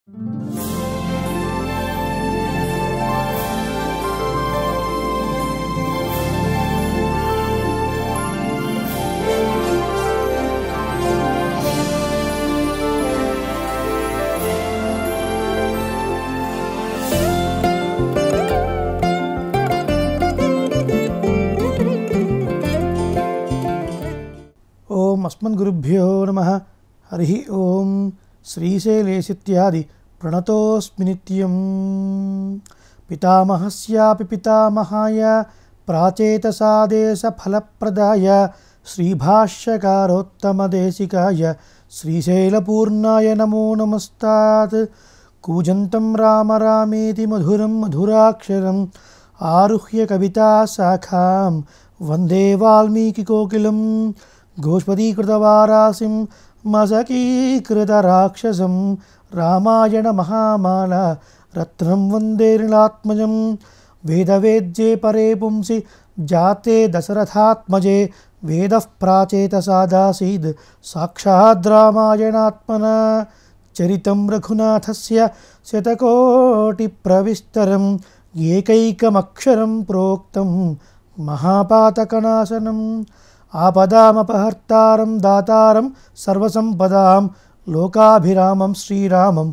ఓం అస్మద్గురుభ్యో నమః. హరి ఓం. శ్రీశైలేశిత్యాది ప్రణతోస్మి నిత్యం. పితామహస్యాపి పితామహాయ ప్రాచేతసాదేశ ఫలప్రదాయ శ్రీభాష్యకారోత్తమదేశికాయ శ్రీశైలపూర్ణాయ నమో నమస్తాత్. కూజంతం రామ రామేతి మధురం మధురాక్షరం ఆరుహ్య కవితా శాఖాం వందే వాల్మీకికోకిలం. గోష్పదీకృతవారాసిం మసకీకృతరాక్షసం రామాయణ మహామాల రత్నం వందే నీలాత్మజం. వేదవేద్యే పరే పుంసి జాతే దశరథాత్మజే వేదః ప్రాచేతసాదాసీద్ సాక్షాద్ రామాయణాత్మనా. చరితం రఘునాథస్య శతకోటి ప్రవిస్తరం ఏకైకమక్షరం ప్రోక్తం మహాపాతకనాశనం. ఆపదామపహర్తారం దాతారం సర్వసంపదాం లోకాభిరామం శ్రీరామం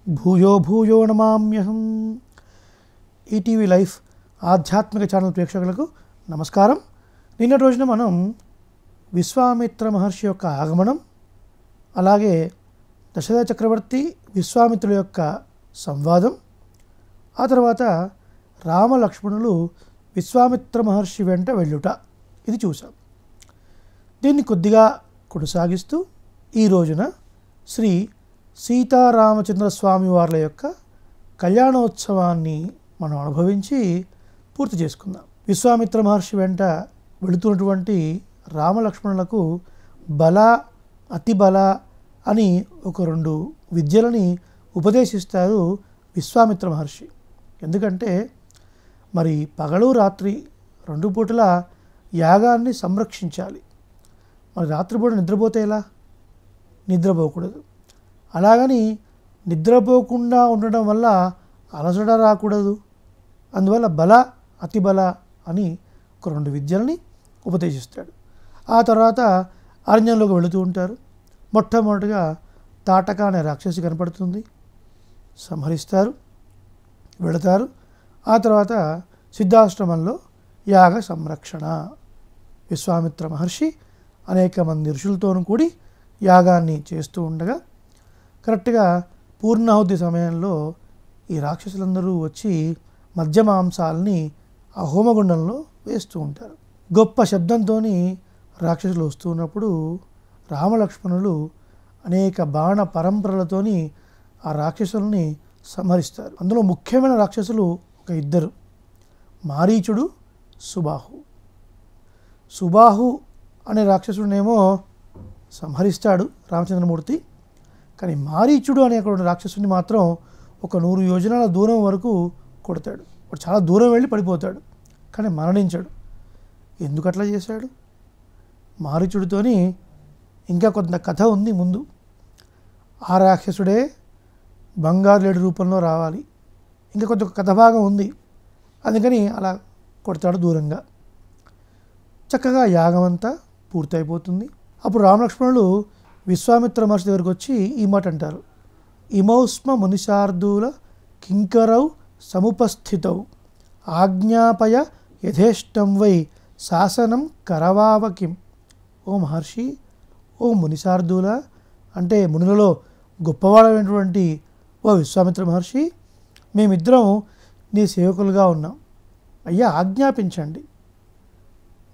భూయో భూయో నమామ్యహం. ఈటీవీ లైఫ్ ఆధ్యాత్మిక ఛానల్ ప్రేక్షకులకు నమస్కారం. నిన్నటి రోజున మనం విశ్వామిత్ర మహర్షి యొక్క ఆగమనం, అలాగే దశరథ చక్రవర్తి విశ్వామిత్రుల యొక్క సంవాదం, ఆ తర్వాత రామలక్ష్మణులు విశ్వామిత్ర మహర్షి వెంట వెళ్ళుట, ఇది చూసాం. దీన్ని కొద్దిగా కొనసాగిస్తూ ఈ రోజున శ్రీ సీతారామచంద్ర స్వామి వార్ల యొక్క కళ్యాణోత్సవాన్ని మనం అనుభవించి పూర్తి చేసుకుందాం. విశ్వామిత్ర మహర్షి వెంట వెళుతున్నటువంటి రామలక్ష్మణులకు బల, అతిబల అని ఒక 2 విద్యలని ఉపదేశిస్తారు విశ్వామిత్ర మహర్షి. ఎందుకంటే మరి పగలు రాత్రి 2 పూటల యాగాన్ని సంరక్షించాలి. మరి రాత్రిపూట నిద్రపోతే ఎలా? నిద్రపోకూడదు. అలాగని నిద్రపోకుండా ఉండడం వల్ల అలసట రాకూడదు. అందువల్ల బల, అతిబల అని ఒక 2 విద్యలని ఉపదేశిస్తాడు. ఆ తర్వాత అరణ్యంలోకి వెళుతూ ఉంటారు. మొట్టమొదటిగా తాటక అనే రాక్షసి కనపడుతుంది, సంహరిస్తారు, వెళతారు. ఆ తర్వాత సిద్ధాశ్రమంలో యాగ సంరక్షణ. విశ్వామిత్ర మహర్షి అనేక మంది ఋషులతోనూ కూడి యాగాన్ని చేస్తూ ఉండగా కరెక్ట్గా పూర్ణాహుతి సమయంలో ఈ రాక్షసులందరూ వచ్చి మధ్య మాంసాలని ఆ హోమగుండంలో వేస్తూ ఉంటారు. గొప్ప శబ్దంతో రాక్షసులు వస్తూ ఉన్నప్పుడు రామలక్ష్మణులు అనేక బాణ పరంపరలతోని ఆ రాక్షసుల్ని సంహరిస్తారు. అందులో ముఖ్యమైన రాక్షసులు ఒక 2, మారీచుడు, సుబాహు. సుబాహు అనే రాక్షసుడినేమో సంహరిస్తాడు రామచంద్రమూర్తి. కానీ మారీచుడు అనే రాక్షసుడిని మాత్రం ఒక 100 యోజనాల దూరం వరకు కొడతాడు. వాడు చాలా దూరం వెళ్ళి పడిపోతాడు, కానీ మరణించాడు. ఎందుకు అట్లా చేశాడు? మారీచుడితోని ఇంకా కొంత కథ ఉంది ముందు. ఆ రాక్షసుడే బంగారు లేడి రూపంలో రావాలి, ఇంకా కొంచెం కథ భాగం ఉంది. అందుకని అలా కొడతాడు దూరంగా. చక్కగా యాగం అంతా పూర్తయిపోతుంది. అప్పుడు రామలక్ష్మణులు విశ్వామిత్ర మహర్షి దగ్గరికి వచ్చి ఈ మాట అంటారు: ఇమౌస్మ మునిశార్దూల కింకరౌ సముపస్థితౌ ఆజ్ఞాపయ యథేష్టం వై శాసనం కరవావకిం. ఓ మహర్షి, ఓ మునిశార్దూల, అంటే మునులలో గొప్పవాడైనటువంటి ఓ విశ్వామిత్ర మహర్షి, మేమిద్దరం నీ సేవకులుగా ఉన్నాం. అయ్యా, ఆజ్ఞాపించండి.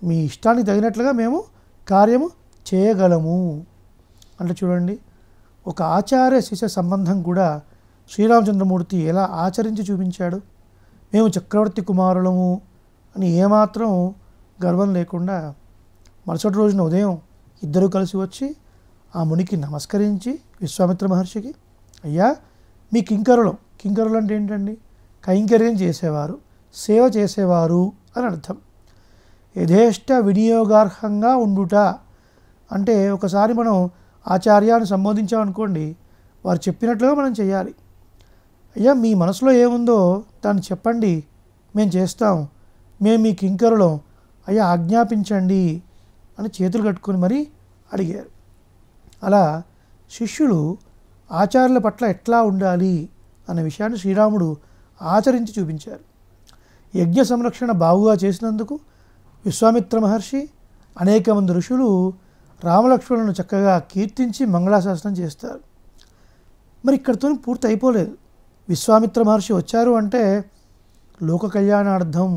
మీ ఇష్టానికి తగినట్లుగా మేము కార్యము చేయగలము అంటే చూడండి, ఒక ఆచార్య శిష్య సంబంధం కూడా శ్రీరామచంద్రమూర్తి ఎలా ఆచరించి చూపించాడు. మేము చక్రవర్తి కుమారులము అని ఏమాత్రం గర్వం లేకుండా మరుసటి రోజున ఉదయం ఇద్దరు కలిసి వచ్చి ఆ మునికి నమస్కరించి విశ్వామిత్ర మహర్షికి, అయ్యా మీ కింకరులు అంటే ఏంటండి? కైంకర్యం చేసేవారు, సేవ చేసేవారు అని అర్థం. యథేష్ట వినియోగార్హంగా ఉండుట అంటే ఒకసారి మనం ఆచార్యాన్ని సంబోధించామనుకోండి, వారు చెప్పినట్లుగా మనం చేయాలి. అయ్యా మీ మనసులో ఏముందో దాన్ని చెప్పండి, మేము చేస్తాం, మేము మీ కింకరులం, అయ్యా ఆజ్ఞాపించండి అని చేతులు కట్టుకొని మరీ అడిగారు. అలా శిష్యులు ఆచార్యుల పట్ల ఎట్లా ఉండాలి అనే విషయాన్ని శ్రీరాముడు ఆచరించి చూపించారు. యజ్ఞ సంరక్షణ బాగుగా చేసినందుకు విశ్వామిత్ర మహర్షి, అనేక మంది ఋషులు రామలక్ష్మణులను చక్కగా కీర్తించి మంగళాశాసనం చేస్తారు. మరి ఇక్కడితో పూర్తి అయిపోలేదు. విశ్వామిత్ర మహర్షి వచ్చారు అంటే లోక కళ్యాణార్థం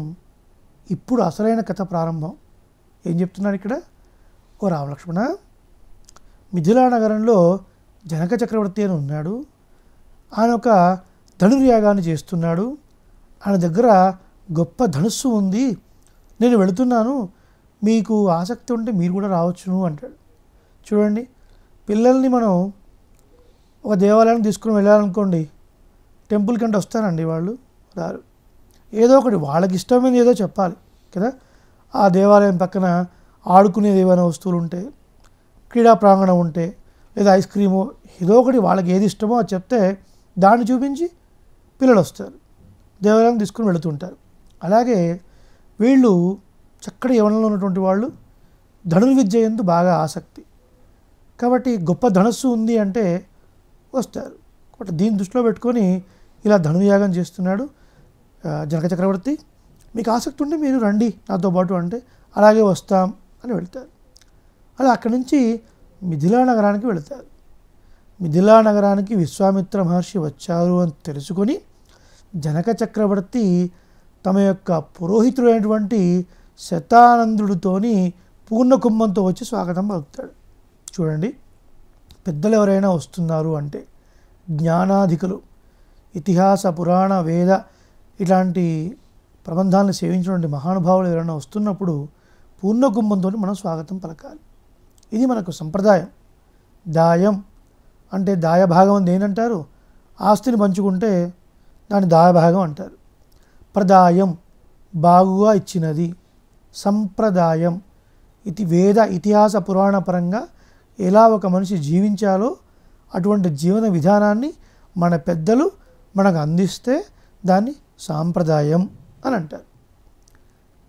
ఇప్పుడు అసలైన కథ ప్రారంభం. ఏం చెప్తున్నాడు ఇక్కడ? ఓ రామలక్ష్మణ, మిథిలా నగరంలో జనక చక్రవర్తి అని ఉన్నాడు. ఆయన ఒక ధనుర్యాగాన్ని చేస్తున్నాడు. ఆయన దగ్గర గొప్ప ధనుస్సు ఉంది. నేను వెళుతున్నాను, మీకు ఆసక్తి ఉంటే మీరు కూడా రావచ్చును అంటాడు. చూడండి, పిల్లల్ని మనం ఒక దేవాలయానికి తీసుకుని వెళ్ళాలనుకోండి, టెంపుల్ కంటే వస్తారండి వాళ్ళు? రారు. ఏదో ఒకటి వాళ్ళకి ఇష్టమైనది ఏదో చెప్పాలి కదా. ఆ దేవాలయం పక్కన ఆడుకునేది ఏమైనా వస్తువులు ఉంటే, క్రీడా ప్రాంగణం ఉంటే, లేదా ఐస్ క్రీము, ఏదో ఒకటి వాళ్ళకి ఏది ఇష్టమో అది చెప్తే దాన్ని చూపించి పిల్లలు వస్తారు, దేవాలయం తీసుకుని వెళుతుంటారు. అలాగే వీళ్ళు చక్కటి యవనంలో ఉన్నటువంటి వాళ్ళు ధనుర్విద్య యందు బాగా ఆసక్తి కాబట్టి గొప్ప ధనస్సు ఉంది అంటే వస్తారు. కాబట్టి దీన్ని దృష్టిలో పెట్టుకొని ఇలా ధనుర్యాగం చేస్తున్నాడు జనక చక్రవర్తి. మీకు ఆసక్తి ఉంటే మీరు రండి నాతో పాటు అంటే అలాగే వస్తాం అని వెళ్తారు. అలా అక్కడి నుంచి మిథిలా నగరానికి వెళతారు. మిథిలా నగరానికి విశ్వామిత్ర మహర్షి వచ్చారు అని తెలుసుకొని జనక చక్రవర్తి తమ యొక్క పురోహితుడైనటువంటి శతానందుడితోని పూర్ణ కుంభంతో వచ్చి స్వాగతం పలుకుతాడు. చూడండి, పెద్దలు ఎవరైనా వస్తున్నారు అంటే, జ్ఞానాధికులు, ఇతిహాస పురాణ వేద ఇలాంటి ప్రబంధాలను సేవించినటువంటి మహానుభావులు ఎవరైనా వస్తున్నప్పుడు పూర్ణ కుంభంతో మనం స్వాగతం పలకాలి. ఇది మనకు సంప్రదాయం. దాయం అంటే దాయభాగం అని దేనంటారు? ఆస్తిని పంచుకుంటే దాని దాయభాగం అంటారు. ప్రదాయం బాగుగా ఇచ్చినది. సంప్రదాయం ఇది వేద ఇతిహాస పురాణ పరంగా ఎలా ఒక మనిషి జీవించాలో అటువంటి జీవన విధానాన్ని మన పెద్దలు మనకు అందిస్తే దాన్ని సాంప్రదాయం అని అంటారు.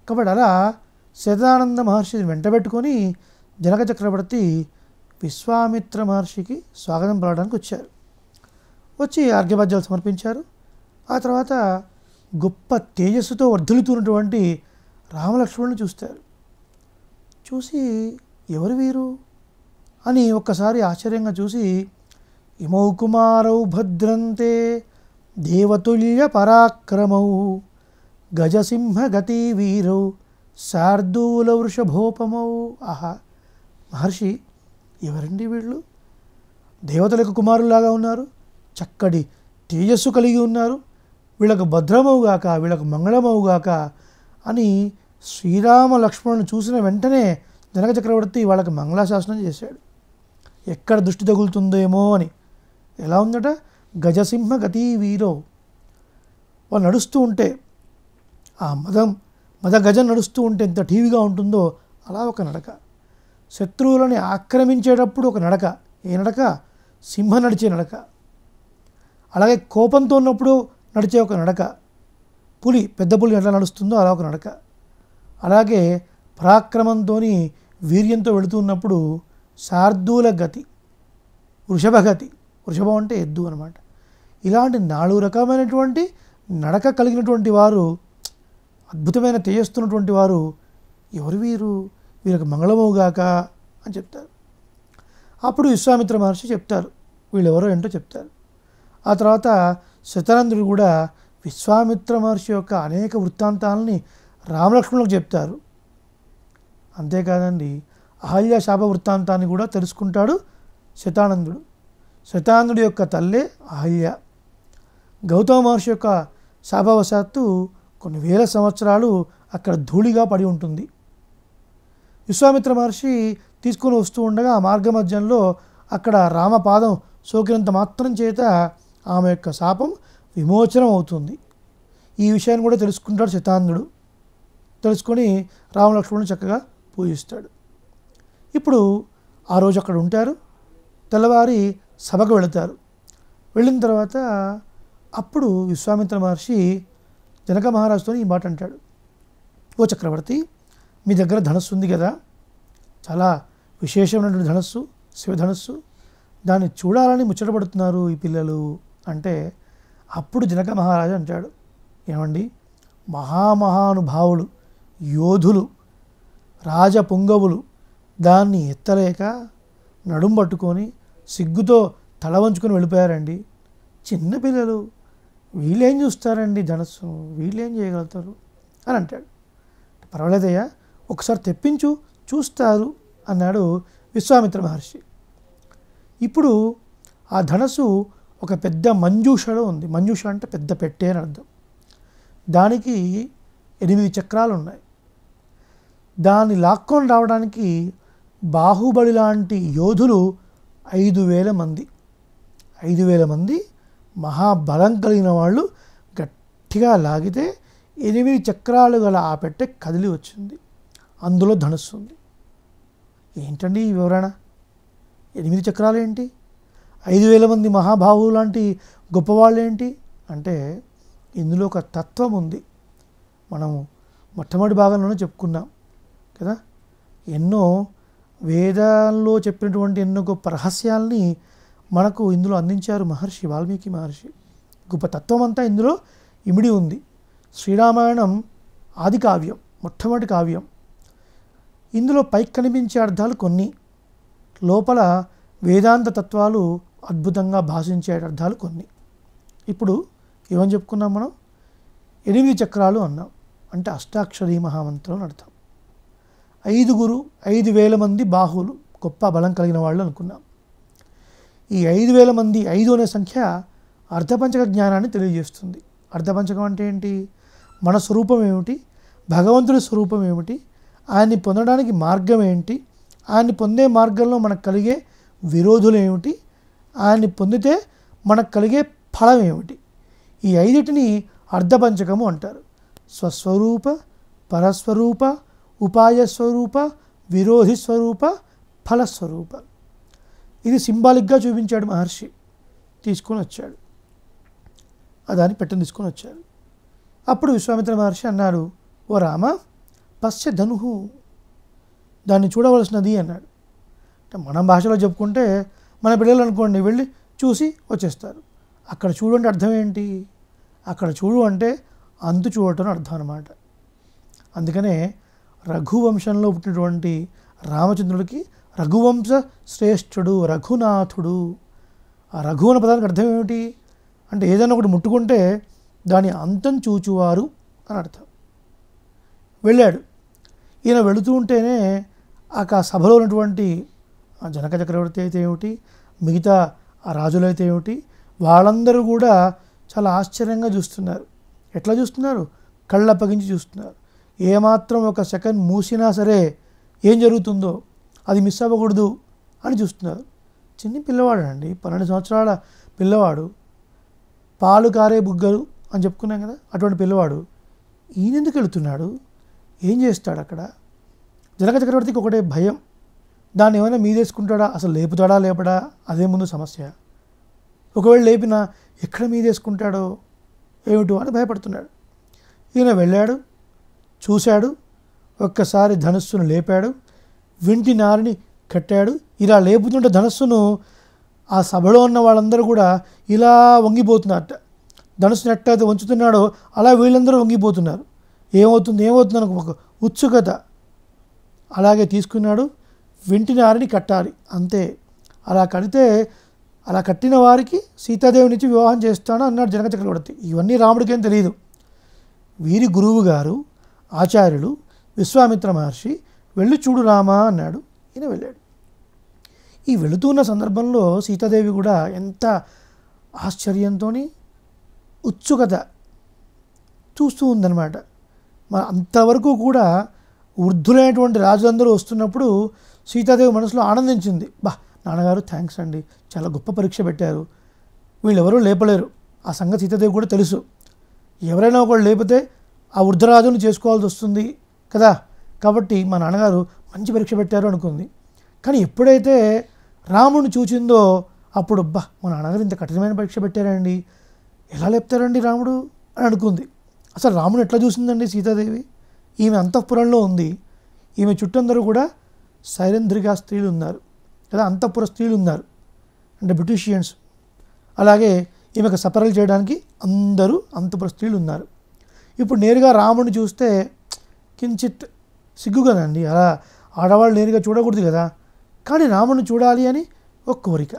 కాబట్టి అలా శతానంద మహర్షిని వెంటబెట్టుకొని జనక చక్రవర్తి విశ్వామిత్ర మహర్షికి స్వాగతం పలకడానికి వచ్చారు. వచ్చి అర్ఘ్యపాద్యాలు సమర్పించారు. ఆ తర్వాత గొప్ప తేజస్సుతో వర్ధిల్లుతున్నటువంటి రామలక్ష్మణుని చూస్తారు. చూసి ఎవరు వీరు అని ఒక్కసారి ఆశ్చర్యంగా చూసి, ఇమౌ కుమారౌ భద్రంతే దేవతుల్య పరాక్రమౌ గజసింహ గతి వీరౌ శార్దూల వృషభోపమౌ. ఆహా, మహర్షి ఎవరండి వీళ్ళు? దేవతలకు కుమారులాగా ఉన్నారు, చక్కటి తేజస్సు కలిగి ఉన్నారు, వీళ్ళకు భద్రమవుగాక, వీళ్ళకు మంగళమవుగాక అని శ్రీరామ లక్ష్మణుని చూసిన వెంటనే జనక చక్రవర్తి వాళ్ళకి మంగళాశాసనం చేశాడు. ఎక్కడ దృష్టి తగులుతుందేమో అని. ఎలా ఉందట? గజసింహ గతి వీరో. వాళ్ళు నడుస్తూ ఉంటే ఆ మద గజం నడుస్తూ ఉంటే ఎంత టీవీగా ఉంటుందో అలా ఒక నడక. శత్రువులని ఆక్రమించేటప్పుడు ఒక నడక. ఏ నడక? సింహ నడిచే నడక. అలాగే కోపంతో ఉన్నప్పుడు నడిచే ఒక నడక. పులి, పెద్ద పులి ఎట్లా నడుస్తుందో అలా ఒక నడక. అలాగే పరాక్రమంతో వీర్యంతో వెళుతున్నప్పుడు శార్దూల గతి, వృషభగతి. వృషభం అంటే ఎద్దు అనమాట. ఇలాంటి 4 రకమైనటువంటి నడక కలిగినటువంటి వారు, అద్భుతమైన తేజస్తున్నటువంటి వారు ఎవరు వీరు? వీరికి మంగళమవుగాక అని చెప్తారు. అప్పుడు విశ్వామిత్ర మహర్షి చెప్తారు, వీళ్ళెవరో ఏంటో చెప్తారు. ఆ తర్వాత శతానందుడు కూడా విశ్వామిత్ర మహర్షి యొక్క అనేక వృత్తాంతాలని రామలక్ష్మణులకు చెప్తారు. అంతేకాదండి, అహల్య శాప వృత్తాంతాన్ని కూడా తెలుసుకుంటాడు శతానందుడు. శతానందుడి యొక్క తల్లే అహల్య. గౌతమ మహర్షి యొక్క శాపవశాత్తు కొన్ని వేల సంవత్సరాలు అక్కడ ధూళిగా పడి ఉంటుంది. విశ్వామిత్ర మహర్షి తీసుకొని వస్తూ ఉండగా ఆ మార్గ మధ్యంలో అక్కడ రామపాదం సోకినంత మాత్రం చేత ఆమె యొక్క శాపం విమోచనం అవుతుంది. ఈ విషయాన్ని కూడా తెలుసుకుంటాడు శతానందుడు. తెలుసుకొని రామలక్ష్మణుని చక్కగా పూజిస్తాడు. ఇప్పుడు ఆ రోజు అక్కడ ఉంటారు. తెల్లవారి సభకు వెళతారు. వెళ్ళిన తర్వాత అప్పుడు విశ్వామిత్ర మహర్షి జనక మహారాజుతో ఈ మాట అంటాడు, ఓ చక్రవర్తి, మీ దగ్గర ధనస్సు ఉంది కదా, చాలా విశేషమైనటువంటి ధనస్సు, శివధనస్సు, దాన్ని చూడాలని ముచ్చటపడుతున్నారు ఈ పిల్లలు అంటే, అప్పుడు జనక మహారాజు అంటాడు, ఏమండి, మహామహానుభావులు, యోధులు, రాజపుంగవులు దాన్ని ఎత్తలేక నడుం పట్టుకొని సిగ్గుతో తల వంచుకొని వెళ్ళిపోయారండి. చిన్నపిల్లలు, వీళ్ళేం చూస్తారండి ధనస్సు, వీళ్ళేం చేయగలుగుతారు అని అంటాడు. పర్వాలేదయ్యా, ఒకసారి తెప్పించు, చూస్తారు అన్నాడు విశ్వామిత్ర మహర్షి. ఇప్పుడు ఆ ధనస్సు ఒక పెద్ద మంజూషలో ఉంది. మంజూష అంటే పెద్ద పెట్టే అని అర్థం. దానికి 8 చక్రాలు ఉన్నాయి. దాన్ని లాక్కొని రావడానికి బాహుబలి లాంటి యోధులు 5,000 మంది, 5,000 మంది మహాబలం కలిగిన వాళ్ళు గట్టిగా లాగితే 8 చక్రాలు గల ఆ పెట్టె కదిలి వచ్చింది. అందులో ధనుస్సు ఉంది. ఏంటండి ఈ వివరణ? 8 చక్రాలు ఏంటి, 5,000 మంది మహాబాహువు లాంటి గొప్పవాళ్ళు ఏంటి అంటే, ఇందులో ఒక తత్వం ఉంది. మనము మొట్టమొదటి భాగంలోనే చెప్పుకున్నాం కదా, ఎన్నో వేదాల్లో చెప్పినటువంటి ఎన్నో గొప్ప రహస్యాల్ని మనకు ఇందులో అందించారు మహర్షి, వాల్మీకి మహర్షి. గొప్ప తత్వం అంతా ఇందులో ఇమిడి ఉంది. శ్రీరామాయణం ఆది కావ్యం, మొట్టమొదటి కావ్యం. ఇందులో పైకి కనిపించే అర్థాలు కొన్ని, లోపల వేదాంత తత్వాలు అద్భుతంగా భాషించే అర్థాలు కొన్ని. ఇప్పుడు ఏమని చెప్పుకున్నాం మనం? 8 చక్రాలు అన్నాం, అంటే అష్టాక్షరీ మహామంత్రం అని అర్థం. 5,000 మంది బాహువులు, గొప్ప బలం కలిగిన వాళ్ళు అనుకున్నాం. ఈ 5,000 మంది, 5 అనే సంఖ్య అర్ధపంచక జ్ఞానాన్ని తెలియజేస్తుంది. అర్ధపంచకం అంటే ఏంటి? మన స్వరూపం ఏమిటి, భగవంతుడి స్వరూపం ఏమిటి, ఆయన్ని పొందడానికి మార్గం ఏంటి, ఆయన్ని పొందే మార్గంలో మనకు కలిగే విరోధులు ఏమిటి, ఆయన్ని పొందితే మనకు కలిగే ఫలం ఏమిటి, ఈ 5టిని అర్ధపంచకము అంటారు. స్వస్వరూప, పరస్వరూప, ఉపాయస్వరూప, విరోధి స్వరూప, ఫలస్వరూప. ఇది సింబాలిక్గా చూపించాడు మహర్షి. తీసుకొని వచ్చాడు, దాన్ని పెట్టని తీసుకొని వచ్చాడు. అప్పుడు విశ్వామిత్ర మహర్షి అన్నాడు, ఓ రామ, పశ్య ధనుహు, దాన్ని చూడవలసినది అన్నాడు. అంటే మన భాషలో చెప్పుకుంటే, మన పిల్లలు అనుకోండి వెళ్ళి చూసి వచ్చేస్తారు. అక్కడ చూడు అంటే అర్థం ఏంటి? అక్కడ చూడు అంటే అంతు చూడటం అర్థం అన్నమాట. అందుకనే రఘువంశంలో పుట్టినటువంటి రామచంద్రుడికి రఘువంశ శ్రేష్ఠుడు, రఘునాథుడు. ఆ రఘు అనే పదానికి అర్థం ఏమిటి అంటే, ఏదైనా ఒకటి ముట్టుకుంటే దాని అంతం చూచువారు అని అర్థం. వెళ్ళాడు. ఈయన వెళుతూ ఉంటేనే ఆ సభలో ఉన్నటువంటి జనక చక్రవర్తి అయితే ఏమిటి, మిగతా ఆ రాజులైతే ఏమిటి, వాళ్ళందరూ కూడా చాలా ఆశ్చర్యంగా చూస్తున్నారు. ఎట్లా చూస్తున్నారు? కళ్ళప్పగించి చూస్తున్నారు. ఏమాత్రం ఒక సెకండ్ మూసినా సరే ఏం జరుగుతుందో అది మిస్ అవ్వకూడదు అని చూస్తున్నారు. చిన్న పిల్లవాడు అండి, 12 సంవత్సరాల పిల్లవాడు, పాలు కారే బుగ్గలు అని చెప్పుకున్నాం కదా, అటువంటి పిల్లవాడు ఈయన ఎందుకు వెళుతున్నాడు, ఏం చేస్తాడు అక్కడ? జనక చక్రవర్తికి ఒకటే భయం, దాన్ని ఏమైనా మీదేసుకుంటాడా, అసలు లేపుతాడా లేపడా, అదే ముందు సమస్య. ఒకవేళ లేపినా ఎక్కడ మీదేసుకుంటాడో ఏమిటో అని భయపడుతున్నాడు. ఈయన వెళ్ళాడు, చూశాడు, ఒక్కసారి ధనుస్సును లేపాడు, వింటి నారిని కట్టాడు. ఇలా లేపుతుంటే ధనుస్సును ఆ సభలో ఉన్న వాళ్ళందరూ కూడా ఇలా వంగిపోతున్నారట. ధనుస్సును ఎట్టయితే వంచుతున్నాడో అలా వీళ్ళందరూ వంగిపోతున్నారు. ఏమవుతుంది అని ఒక ఉత్సుకత. అలాగే తీసుకున్నాడు, వింటి నారిని కట్టాలి అంతే. అలా కడితే, అలా కట్టిన వారికి సీతాదేవినిచ్చి వివాహం చేస్తాను అన్నాడు జనక చక్రవర్తి. ఇవన్నీ రాముడికేం తెలియదు. వీరి గురువు గారు, ఆచార్యులు విశ్వామిత్ర మహర్షి వెళ్ళి చూడు రామా అన్నాడు. ఈయన వెళ్ళాడు. ఈ వెళుతున్న సందర్భంలో సీతాదేవి కూడా ఎంత ఆశ్చర్యంతో, ఉత్సుకత చూస్తూ ఉందన్నమాట. అంతవరకు కూడా వృద్ధులైనటువంటి రాజులందరూ వస్తున్నప్పుడు సీతాదేవి మనసులో ఆనందించింది. నాన్నగారు థ్యాంక్స్ అండి, చాలా గొప్ప పరీక్ష పెట్టారు, వీళ్ళెవరూ లేపలేరు. ఆ సంగతి సీతాదేవి కూడా తెలుసు. ఎవరైనా ఒకళ్ళు లేపితే ఆ వృద్ధరాజును చేసుకోవాల్సి వస్తుంది కదా, కాబట్టి మా నాన్నగారు మంచి పరీక్ష పెట్టారు అనుకుంది. కానీ ఎప్పుడైతే రాముడిని చూచిందో అప్పుడు మా నాన్నగారు ఇంత కఠినమైన పరీక్ష పెట్టారండి, ఎలా లేపుతారండి రాముడు అని అనుకుంది. అసలు రాముడు ఎట్లా చూసిందండి సీతాదేవి? ఈమె అంతఃపురంలో ఉంది, ఈమె చుట్టందరూ కూడా సైరంధ్రిగా స్త్రీలు ఉన్నారు లేదా అంతఃపుర స్త్రీలు ఉన్నారు, అంటే బ్రిటిషియన్స్. అలాగే ఈమెకు సపరలు చేయడానికి అందరూ అంతఃపుర స్త్రీలు ఉన్నారు. ఇప్పుడు నేరుగా రాముడిని చూస్తే కించిత్ సిగ్గు కదండి, అలా ఆడవాళ్ళు నేరుగా చూడకూడదు కదా. కానీ రాముడిని చూడాలి అని ఒక కోరిక.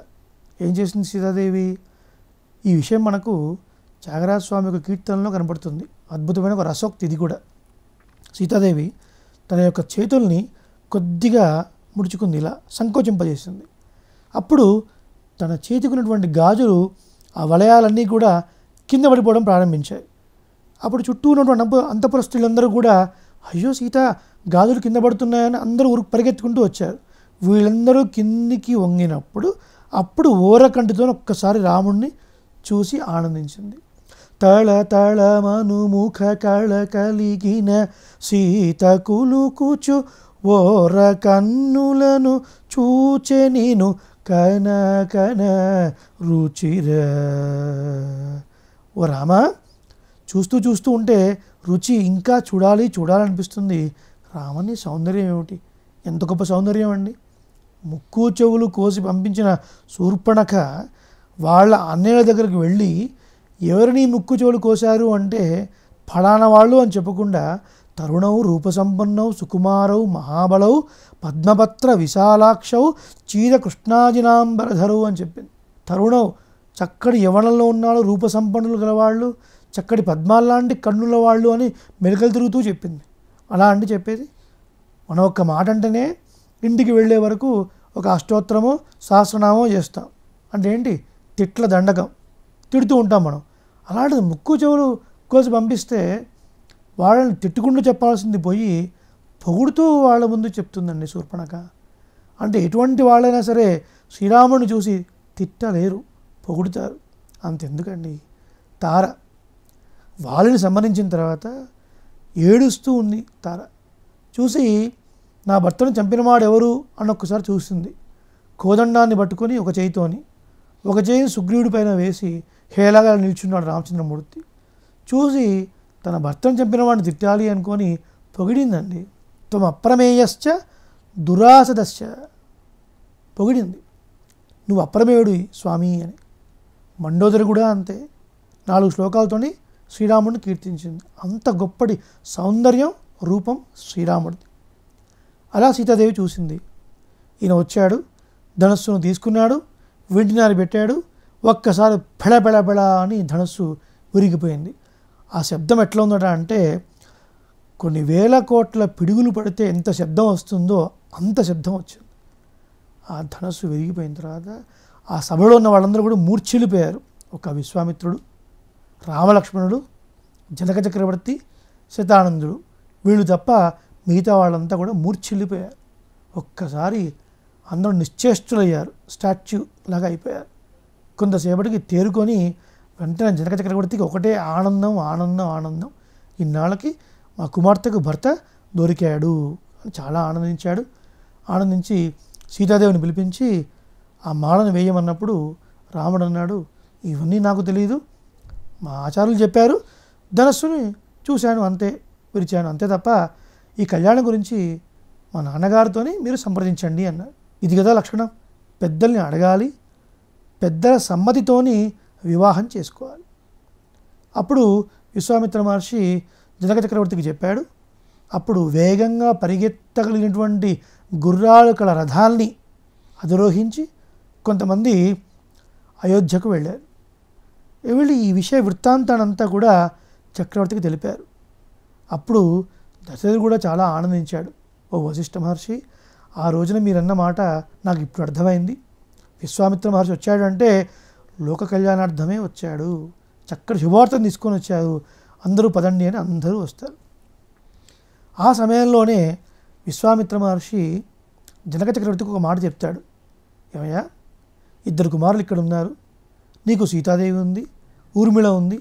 ఏం చేసింది సీతాదేవి? ఈ విషయం మనకు త్యాగరాజ స్వామి యొక్క కీర్తనలో కనపడుతుంది. అద్భుతమైన ఒక రసోక్తి ఇది కూడా. సీతాదేవి తన యొక్క చేతుల్ని కొద్దిగా ముడుచుకుంది, ఇలా సంకోచింపజేసింది. అప్పుడు తన చేతికున్నటువంటి గాజులు, ఆ వలయాలన్నీ కూడా కింద పడిపోవడం ప్రారంభించాయి. అప్పుడు చుట్టూ ఉన్నటువంటి అంతఃపుర స్త్రీలందరూ కూడా అయ్యో సీత గాజులు కింద పడుతున్నాయని అందరూ పరిగెత్తుకుంటూ వచ్చారు. వీళ్ళందరూ కిందికి వంగినప్పుడు అప్పుడు ఓరకంటితో ఒక్కసారి రాముణ్ణి చూసి ఆనందించింది. తళ తళమను ముఖ కళ కలిగిన సీత కులుకుచు ఓర కన్నులను చూచె నేను కన కన రుచిర. ఓ రామ, చూస్తూ చూస్తూ ఉంటే రుచి ఇంకా చూడాలనిపిస్తుంది. రామని సౌందర్యం ఏమిటి, ఎంత గొప్ప సౌందర్యం అండి. ముక్కు చెవులు కోసి పంపించిన శూర్పణఖ వాళ్ళ అన్నయ్యల దగ్గరికి వెళ్ళి ఎవరిని ముక్కు చెవులు కోశారు అంటే ఫలానా వాళ్ళు అని చెప్పకుండా తరుణౌ రూపసంపన్నౌ సుకుమారౌ మహాబలౌ పద్మపత్ర విశాలాక్షౌ చీర కృష్ణాజినాంబరధరౌ అని చెప్పింది. తరుణౌ చక్కటి యవనంలో ఉన్నాడు, రూపసంపన్నులు గలవాళ్ళు, చక్కటి పద్మాల్లాంటి కన్నుల వాళ్ళు అని మెలికలు తిరుగుతూ చెప్పింది. అలా అండి చెప్పేది. మనం ఒక్క మాట అంటేనే ఇంటికి వెళ్ళే వరకు ఒక అష్టోత్తరమో సహస్రనామో చేస్తాం. అంటే ఏంటి? తిట్ల దండకం, తిడుతూ ఉంటాం మనం. అలాంటిది ముక్కు చెవులు కోసి పంపిస్తే వాళ్ళని తిట్టుకుంటూ చెప్పాల్సింది పోయి పొగుడుతూ వాళ్ళ ముందు చెప్తుందండి శూర్పణఖ. అంటే ఎటువంటి వాళ్ళైనా సరే శ్రీరాముడిని చూసి తిట్టలేరు, పొగుడుతారు. అంతెందుకండి, తార వాళ్ళని సంహరించిన తర్వాత ఏడుస్తూ ఉంది తార. చూసి నా భర్తను చంపినవాడు ఎవరు అని ఒక్కసారి చూసింది. కోదండాన్ని పట్టుకొని ఒక చేయితోని, ఒక చేయిని సుగ్రీవుడి పైన వేసి హేళగా నిల్చున్నాడు రామచంద్రమూర్తి. చూసి తన భర్తను చంపిన వాడిని తిట్టాలి అనుకొని పొగిడిందండి. త్వం అప్రమేయశ్చ దురాసదశ్చ, పొగిడింది. నువ్వు అప్రమేయుడు స్వామి అని. మండోదరి కూడా అంతే, 4 శ్లోకాలతోని శ్రీరాముడిని కీర్తించింది. అంత గొప్పటి సౌందర్యం రూపం శ్రీరాముడిది. అలా సీతాదేవి చూసింది. ఈయన వచ్చాడు, ధనస్సును తీసుకున్నాడు, వెంటినారి పెట్టాడు. ఒక్కసారి పెళ పెళ పెళ అని ధనస్సు విరిగిపోయింది. ఆ శబ్దం ఎట్లా ఉందట అంటే కొన్ని వేల కోట్ల పిడుగులు పడితే ఎంత శబ్దం వస్తుందో అంత శబ్దం వచ్చింది. ఆ ధనస్సు విరిగిపోయిన తర్వాత ఆ సభలో ఉన్న వాళ్ళందరూ కూడా మూర్ఛిల్లిపోయారు. ఒక విశ్వామిత్రుడు, రామలక్ష్మణుడు, జనక చక్రవర్తి, శతానందుడు, వీళ్ళు తప్ప మిగతా వాళ్ళంతా కూడా మూర్ఛిల్లిపోయారు. ఒక్కసారి అందరూ నిశ్చేష్టులయ్యారు, స్టాచ్యూ లాగా అయిపోయారు. కొంతసేపటికి తేరుకొని వెంటనే జనక చక్రవర్తికి ఒకటే ఆనందం ఆనందం ఆనందం. ఇన్నాళ్ళకి మా కుమార్తెకు భర్త దొరికాడు అని చాలా ఆనందించాడు. ఆనందించి సీతాదేవిని పిలిపించి ఆ మాలను వేయమన్నప్పుడు రాముడు అన్నాడు, ఇవన్నీ నాకు తెలియదు, మా ఆచార్యులు చెప్పారు, ధనస్సుని చూశాను అంతే, విరిచాను అంతే తప్ప ఈ కళ్యాణం గురించి మా నాన్నగారితోని మీరు సంప్రదించండి అన్నాడు. ఇది కదా లక్షణం, పెద్దల్ని అడగాలి, పెద్దల సమ్మతితోని వివాహం చేసుకోవాలి. అప్పుడు విశ్వామిత్ర మహర్షి జనక చక్రవర్తికి చెప్పాడు. అప్పుడు వేగంగా పరిగెత్తగలిగినటువంటి గుర్రాలు కల రథాల్ని అధిరోహించి కొంతమంది అయోధ్యకు వెళ్ళారు. వెళ్ళి ఈ విషయ వృత్తాంతానంతా కూడా చక్రవర్తికి తెలిపారు. అప్పుడు దశరథుడు కూడా చాలా ఆనందించాడు. ఓ వశిష్ఠ మహర్షి, ఆ రోజున మీరన్న మాట నాకు ఇప్పుడు అర్థమైంది. విశ్వామిత్ర మహర్షి వచ్చాడు అంటే లోక కళ్యాణార్థమే వచ్చాడు, చక్కటి శుభవార్తను తీసుకొని వచ్చారు, అందరూ పదండి అని అందరూ వస్తారు. ఆ సమయంలోనే విశ్వామిత్ర మహర్షి జనక చక్రవర్తికి ఒక మాట చెప్తాడు. ఏమయ్యా, 2 కుమారులు ఇక్కడ ఉన్నారు, నీకు సీతాదేవి ఉంది, ఊర్మిళ ఉంది,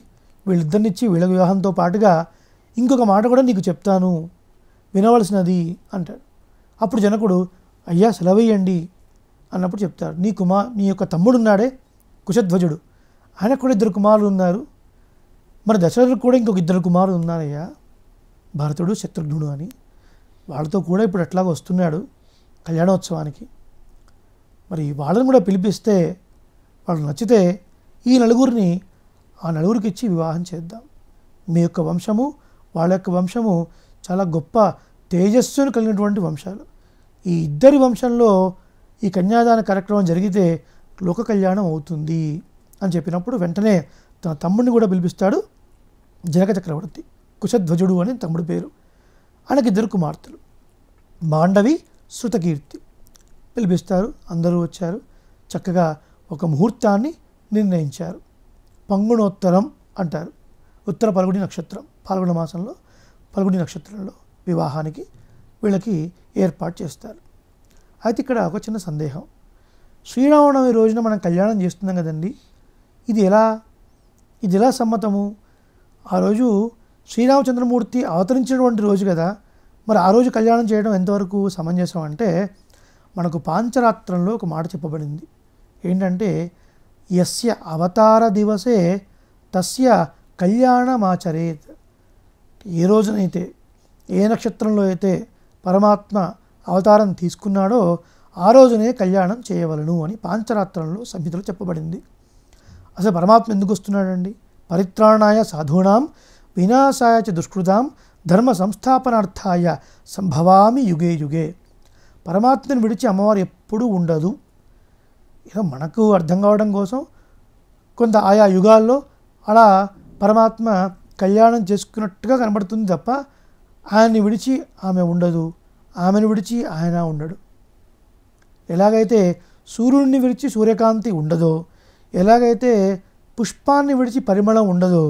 వీళ్ళిద్దరినిచ్చి వీళ్ళ వివాహంతో పాటుగా ఇంకొక మాట కూడా నీకు చెప్తాను, వినవలసినది అంటాడు. అప్పుడు జనకుడు అయ్యా సెలవేయండి అన్నప్పుడు చెప్తాడు, నీ యొక్క తమ్ముడు ఉన్నాడే కుశధ్వజుడు, ఆయనకు కూడా 2 కుమారులు ఉన్నారు, మరి దశరథుడు కూడా ఇంకొక ఇద్దరు కుమారుడు ఉన్నారయ్యా, భరతుడు శత్రుఘ్నుడు అని. వాళ్ళతో కూడా ఇప్పుడు ఎట్లాగో వస్తున్నాడు కళ్యాణోత్సవానికి. మరి వాళ్ళని కూడా పిలిపిస్తే వాళ్ళు నచ్చితే ఈ నలుగురిని ఆ నలుగురికి ఇచ్చి వివాహం చేద్దాం. మీ యొక్క వంశము వాళ్ళ యొక్క వంశము చాలా గొప్ప తేజస్సును కలిగినటువంటి వంశాలు. ఈ ఇద్దరి వంశంలో ఈ కన్యాదాన కార్యక్రమం జరిగితే లోక కళ్యాణం అవుతుంది అని చెప్పినప్పుడు వెంటనే తన తమ్ముడిని కూడా పిలిపిస్తాడు. జనక చక్రవర్తి, కుశధ్వజుడు అని తమ్ముడి పేరు. ఆయనకి ఇద్దరు కుమార్తెలు, మాండవి, శృతకీర్తి. పిలిపిస్తారు. అందరూ వచ్చారు. చక్కగా ఒక ముహూర్తాన్ని నిర్ణయించారు. పంగుణోత్తరం అంటారు. ఉత్తర పల్గుని నక్షత్రం, పాల్గొన మాసంలో పల్గుని నక్షత్రంలో వివాహానికి వీళ్ళకి ఏర్పాటు చేస్తారు. అయితే ఇక్కడ ఒక చిన్న సందేహం. శ్రీరామనవమి రోజున మనం కళ్యాణం చేస్తున్నాం కదండి, ఇది ఎలా సమ్మతము? ఆ రోజు శ్రీరామచంద్రమూర్తి అవతరించినటువంటి రోజు కదా, మరి ఆ రోజు కళ్యాణం చేయడం ఎంతవరకు సమంజసం అంటే, మనకు పాంచరాత్రంలో ఒక మాట చెప్పబడింది. ఏంటంటే, యస్య అవతార దివసే తస్య కళ్యాణమాచరేత్. ఏ రోజునైతే, ఏ నక్షత్రంలో అయితే పరమాత్మ అవతారం తీసుకున్నాడో ఆ రోజునే కళ్యాణం చేయవలను అని పాంచరాత్రంలో సంహితలో చెప్పబడింది. అసలు పరమాత్మ ఎందుకు వస్తున్నాడండి? పరిత్రాణాయ సాధూనాం వినాశాయ చ దుష్కృతాం ధర్మ సంస్థాపనార్థాయ సంభవామి యుగే యుగే. పరమాత్మను విడిచి అమ్మవారు ఎప్పుడూ ఉండదు. ఏదో మనకు అర్థం కావడం కోసం కొంత ఆయా యుగాల్లో అలా పరమాత్మ కళ్యాణం చేసుకున్నట్టుగా కనబడుతుంది తప్ప ఆయన్ని విడిచి ఆమె ఉండదు, ఆమెను విడిచి ఆయన ఉండడు. ఎలాగైతే సూర్యుడిని విడిచి సూర్యకాంతి ఉండదో, ఎలాగైతే పుష్పాన్ని విడిచి పరిమళం ఉండదో,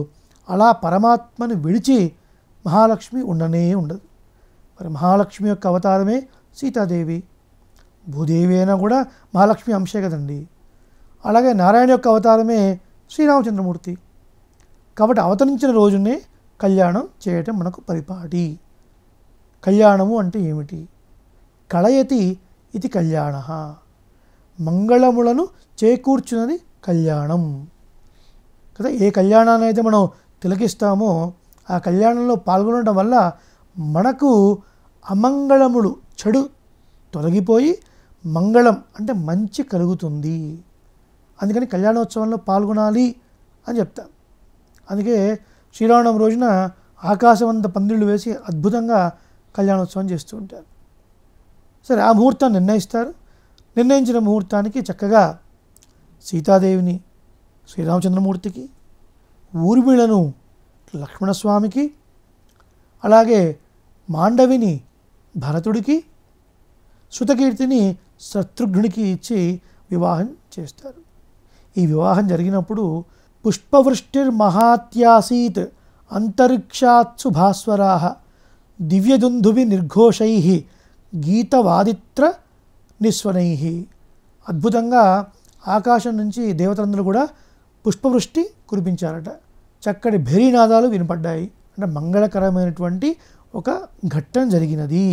అలా పరమాత్మని విడిచి మహాలక్ష్మి ఉండనే ఉండదు. మరి మహాలక్ష్మి యొక్క అవతారమే సీతాదేవి. భూదేవి అయినా కూడా మహాలక్ష్మి అంశే కదండి. అలాగే నారాయణ యొక్క అవతారమే శ్రీరామచంద్రమూర్తి. కాబట్టి అవతరించిన రోజునే కళ్యాణం చేయటం మనకు పరిపాటి. కళ్యాణము అంటే ఏమిటి? కళయతి ఇది కళ్యాణ, మంగళములను చేకూర్చున్నది కళ్యాణం కదా. ఏ కళ్యాణాన్ని అయితే మనం తిలకిస్తామో ఆ కళ్యాణంలో పాల్గొనడం వల్ల మనకు అమంగళములు, చెడు తొలగిపోయి మంగళం అంటే మంచి కలుగుతుంది. అందుకని కళ్యాణోత్సవంలో పాల్గొనాలి అని చెప్తాం. అందుకే శ్రీరామనవమి రోజున ఆకాశవంత పందిళ్ళు వేసి అద్భుతంగా కళ్యాణోత్సవం చేస్తూ ఉంటారు. సరే, ఆ ముహూర్తాన్ని నిర్ణయిస్తారు. నిర్ణయించిన ముహూర్తానికి చక్కగా సీతాదేవిని శ్రీరామచంద్రమూర్తికి, ఊర్మిళను లక్ష్మణస్వామికి, అలాగే మాండవిని భరతుడికి, శృతకీర్తిని శత్రుఘ్నుడికి ఇచ్చి వివాహం చేస్తారు. ఈ వివాహం జరిగినప్పుడు పుష్పవృష్టిర్మహాత్యాసీత్ అంతరిక్షాత్సు భాస్వరా దివ్యదుందుభి నిర్ఘోషై గీతవాదిత్ర నిస్వనై. అద్భుతంగా ఆకాశం నుంచి దేవతలందరూ కూడా పుష్పవృష్టి కురిపించారట. చక్కటి భేరీనాదాలు వినపడ్డాయి. అంటే మంగళకరమైనటువంటి ఒక ఘట్టం జరిగినది.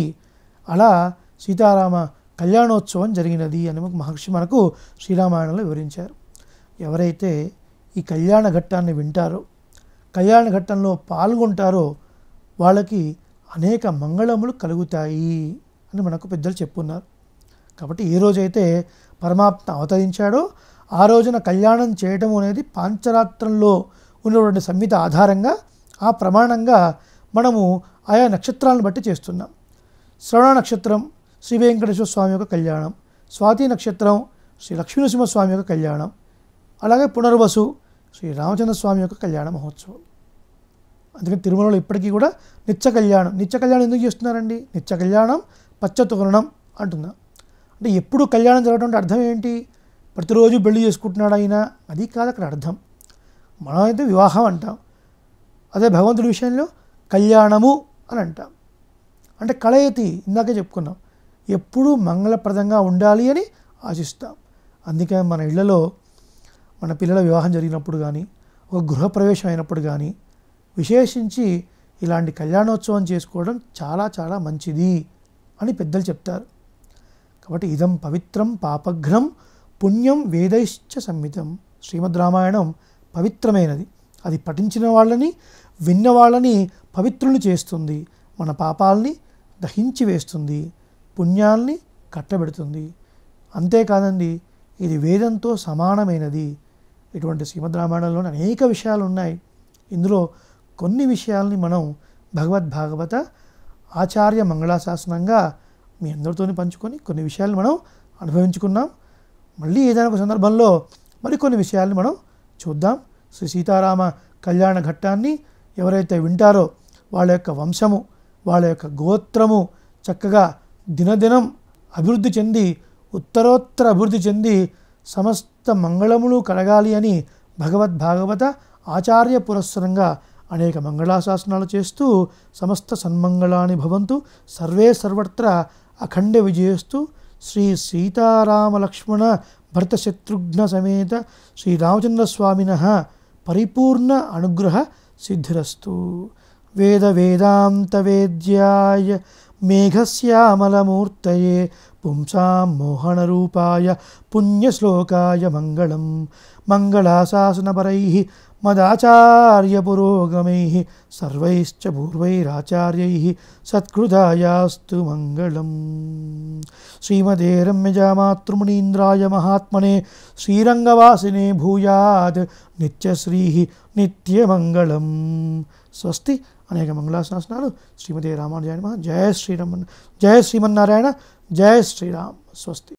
అలా సీతారామ కళ్యాణోత్సవం జరిగినది అని మహర్షి మనకు శ్రీరామాయణంలో వివరించారు. ఎవరైతే ఈ కళ్యాణ ఘట్టాన్ని వింటారో, కళ్యాణ ఘట్టంలో పాల్గొంటారో వాళ్ళకి అనేక మంగళములు కలుగుతాయి అని మనకు పెద్దలు చెప్పున్నారు. కాబట్టి ఏ రోజైతే పరమాత్మ అవతరించాడో ఆ రోజున కళ్యాణం చేయటం అనేది పాంచరాత్రంలో ఉన్నటువంటి సంహిత ఆధారంగా, ఆ ప్రమాణంగా మనము ఆయా నక్షత్రాలను బట్టి చేస్తున్నాం. శ్రవణ నక్షత్రం శ్రీ వెంకటేశ్వర స్వామి యొక్క కళ్యాణం, స్వాతి నక్షత్రం శ్రీ లక్ష్మీనరసింహస్వామి యొక్క కళ్యాణం, అలాగే పునర్వసు శ్రీ రామచంద్ర స్వామి యొక్క కళ్యాణ మహోత్సవం. అందుకని తిరుమలలో ఇప్పటికీ కూడా నిత్య కళ్యాణం ఎందుకు చేస్తున్నారండి? నిత్య కళ్యాణం పచ్చతోరణం అంటున్నాం. అంటే ఎప్పుడు కళ్యాణం జరగడం అంటే అర్థం ఏంటి? ప్రతిరోజు పెళ్లి చేసుకుంటున్నాడు ఆయన, అది కాదు అక్కడ అర్థం. మనమైతే వివాహం అంటాం, అదే భగవంతుడి విషయంలో కళ్యాణము అని అంటాం. అంటే కళయతి, ఇందాకే చెప్పుకున్నాం, ఎప్పుడూ మంగళప్రదంగా ఉండాలి అని ఆశిస్తాం. అందుకే మన ఇళ్లలో మన పిల్లల వివాహం జరిగినప్పుడు కానీ, ఒక గృహప్రవేశం అయినప్పుడు కానీ విశేషించి ఇలాంటి కళ్యాణోత్సవం చేసుకోవడం చాలా చాలా మంచిది అని పెద్దలు చెప్తారు. కాబట్టి ఇదం పవిత్రం పాపఘ్నం పుణ్యం వేదైశ్చ సంహితం. శ్రీమద్ రామాయణం పవిత్రమైనది, అది పఠించిన వాళ్ళని, విన్న వాళ్ళని పవిత్రుల్ని చేస్తుంది. మన పాపాలని దహించి వేస్తుంది, పుణ్యాల్ని కట్టబెడుతుంది. అంతేకాదండి, ఇది వేదంతో సమానమైనది. ఇటువంటి శ్రీమద్ రామాయణంలోని అనేక విషయాలు ఉన్నాయి. ఇందులో కొన్ని విషయాల్ని మనం భగవద్భాగవత ఆచార్య మంగళాశాసనంగా మీ అందరితోని పంచుకొని కొన్ని విషయాలు మనం అనుభవించుకున్నాం. మళ్ళీ ఏదైనా ఒక సందర్భంలో మరికొన్ని విషయాల్ని మనం చూద్దాం. శ్రీ సీతారామ కళ్యాణ ఘట్టాన్ని ఎవరైతే వింటారో వాళ్ళ యొక్క వంశము, వాళ్ళ యొక్క గోత్రము చక్కగా దినదినం అభివృద్ధి చెంది, ఉత్తరోత్తర అభివృద్ధి చెంది సమస్త మంగళములు కలగాలి అని భగవద్భాగవత ఆచార్య పురస్సరంగా అనేక మంగళాశాసనాలు చేస్తూ సమస్త సన్మంగళాని భవంతు సర్వే సర్వత్ర అఖండ విజయస్తు శ్రీ సీతారామ లక్ష్మణ భరత శత్రుఘ్న సమేత శ్రీరామచంద్రస్వామినః పరిపూర్ణ అనుగ్రహ సిద్ధిరస్తు. వేద వేదాంత వేద్యాయ మేఘశ్యామలమూర్తయే పుంసాం మోహనరూపాయ పుణ్యశ్లోకాయ మంగళం. మంగళాశాసనపరైః మదాచార్య పురోగమైః సర్వైశ్చ పూర్వైరాచార్యైః సత్కృతాయాస్తు మంగళం. శ్రీమతే రమ్యజామాతృమునీంద్రాయ మహాత్మనే శ్రీరంగవాసినే భూయాత్ నిత్యశ్రీః నిత్యమంగళం. స్వస్తి. అనేక మంగళాశాసనాలు. శ్రీమతే రామానుజాయ నమః. జయ శ్రీరామ, జయ శ్రీమన్నారాయణ, జయ శ్రీరామ్. స్వస్తి.